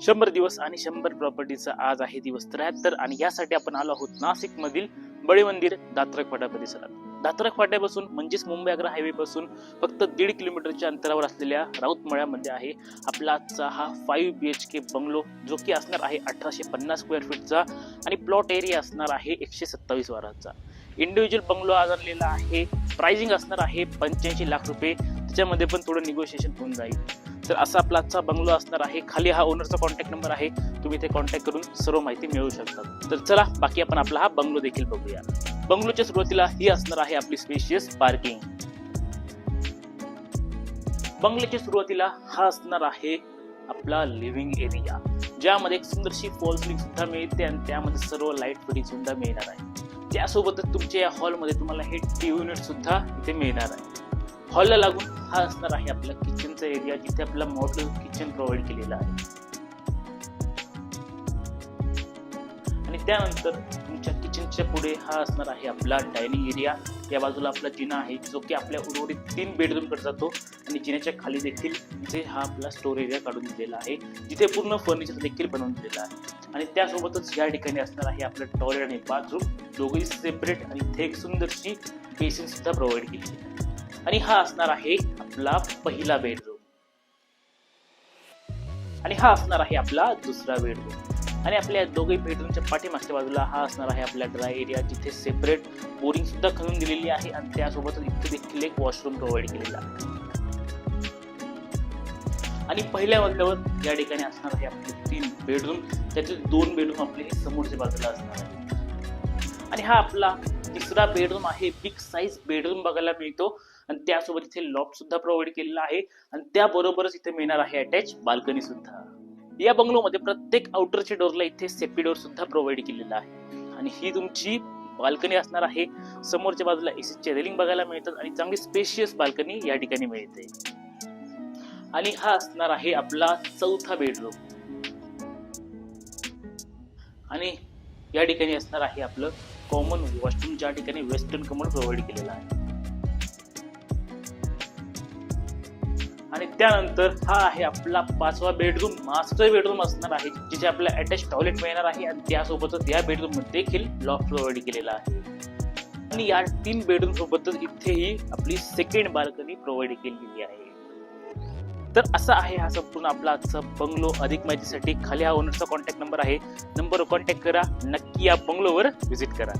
100 दिवस आणि 100 प्रॉपर्टीचा आज आहे दिवस 73 आणि यासाठी आपण आलो आहोत नाशिक मधील बळे मंदिर दात्रक फाटा परिसरात. दात्रक फाट्यापासून म्हणजेच मुंबई आग्रा हायवे पासून फक्त 1.5 किलोमीटरच्या अंतरावर असलेल्या राऊतमळ्यामध्ये आहे आपला आजचा हा 5 BHK बंगलो, जो की असणार आहे 1850 स्क्वेअर फीटचा आणि प्लॉट एरिया असणार आहे 127 वाराचा. इंडिव्हिज्युअल बंगलो आणलेला आहे. प्राइसिंग असणार आहे 85 लाख रुपये. त्याच्यामध्ये पण थोडं निगोशिएशन होऊन जाईल. तर असा आपला आजचा बंगलो असणार आहे. खाली हा ओनरचा कॉन्टॅक्ट नंबर आहे, तुम्ही ते कॉन्टॅक्ट करून सर्व माहिती मिळवू शकता. तर चला बाकी आपण आपला हा बंगलो देखील बघूया. बंगलोच्या सुरुवातीला ही असणार आहे आपली स्पेशियस पार्किंग. बंगल्याच्या सुरुवातीला हा असणार आहे आपला लिव्हिंग एरिया, ज्यामध्ये एक सुंदरशी फॉल सिलिंग सुद्धा मिळते आणि त्यामध्ये सर्व लाईट फिटिंग सुद्धा मिळणार आहे. त्यासोबतच तुमच्या या हॉलमध्ये तुम्हाला हे टीव्ही युनिट सुद्धा इथे मिळणार आहे. हॉलला लागून हा असणार आहे आपला किचनचा एरिया, जिथे आपला मॉड्युलर किचन प्रोव्हाइड केलेला आहे. आणि त्यानंतर तुमच्या किचनच्या पुढे हा असणार आहे आपला डायनिंग एरिया. या बाजूला आपला जिना आहे, जो की आपल्या उर्वरित 3 बेडरूम कडे जातो आणि जिन्याच्या खाली देखील इथे हा आपला स्टोर एरिया काढून दिलेला आहे, जिथे पूर्ण फर्निचर देखील बनवून दिलेला आहे. आणि त्यासोबतच या ठिकाणी असणार आहे आपलं टॉयलेट आणि बाथरूम, दोघेही सेपरेट आणि इथे एक सुंदरशी बेसिन सुद्धा प्रोव्हाइड केलेली आहे. आणि हा असणार आहे आपला पहिला बेडरूम आणि हा असणार आहे आपला दुसरा बेडरूम. आणि आपल्या दोघे बेडरूमच्या पाठीमागच्या बाजूला हा असणार आहे आपला ड्राय एरिया, जिथे सेपरेट बोरिंग सुद्धा खणून दिलेली आहे आणि त्यासोबतच इथे देखील एक वॉशरूम प्रोव्हाइड केलेला आहे. आणि पहिल्या मजल्यावर या ठिकाणी असणार आहे आपले 3 बेडरूम, त्यातील 2 बेडरूम आपले समोरच्या बाजूला असणार आहे. आणि हा आपला तिसरा बेडरूम आहे. बिग साईज बेडरूम बघायला मिळतो आणि त्यासोबत इथे लॉफ्ट सुद्धा प्रोव्हाइड केलेला आहे आणि त्याबरोबरच इथे मिळणार आहे अटॅच बाल्कनी सुद्धा. या बंगलोमध्ये प्रत्येक आउटरच्या डोरला इथे सेफ्टी डोर सुद्धा प्रोव्हाइड केलेला आहे. आणि ही तुमची बाल्कनी असणार आहे. समोरच्या बाजूला एसीचे रेलिंग बघायला मिळतात आणि चांगली स्पेशियस बाल्कनी या ठिकाणी मिळते. आणि हा असणार आहे आपला चौथा बेडरूम आणि या ठिकाणी असणार आहे आपलं कॉमन वॉशरूम, ज्या ठिकाणी वेस्टर्न कमोड प्रोव्हाइड केलेला आहे. आणि त्यानंतर हा आहे आपला 5वा बेडरूम, मास्टर बेडरूम असणार आहे, जिथे आपल्याला अटॅच टॉयलेट मिळणार आहे आणि त्यासोबतच या बेडरूम मध्ये देखील लॉफ्ट प्रोव्हाइड केलेला आहे. आणि या 3 बेडरूम सोबतच इथेही आपली सेकंड बाल्कनी प्रोव्हाइड केलेली आहे. तर असा आहे हा संपूर्ण आपला आजचा बंगलो. अधिक माहितीसाठी खाली हा ओनरचा कॉन्टॅक्ट नंबर आहे, नंबरवर कॉन्टॅक्ट करा. नक्की या बंगलोवर व्हिजिट करा.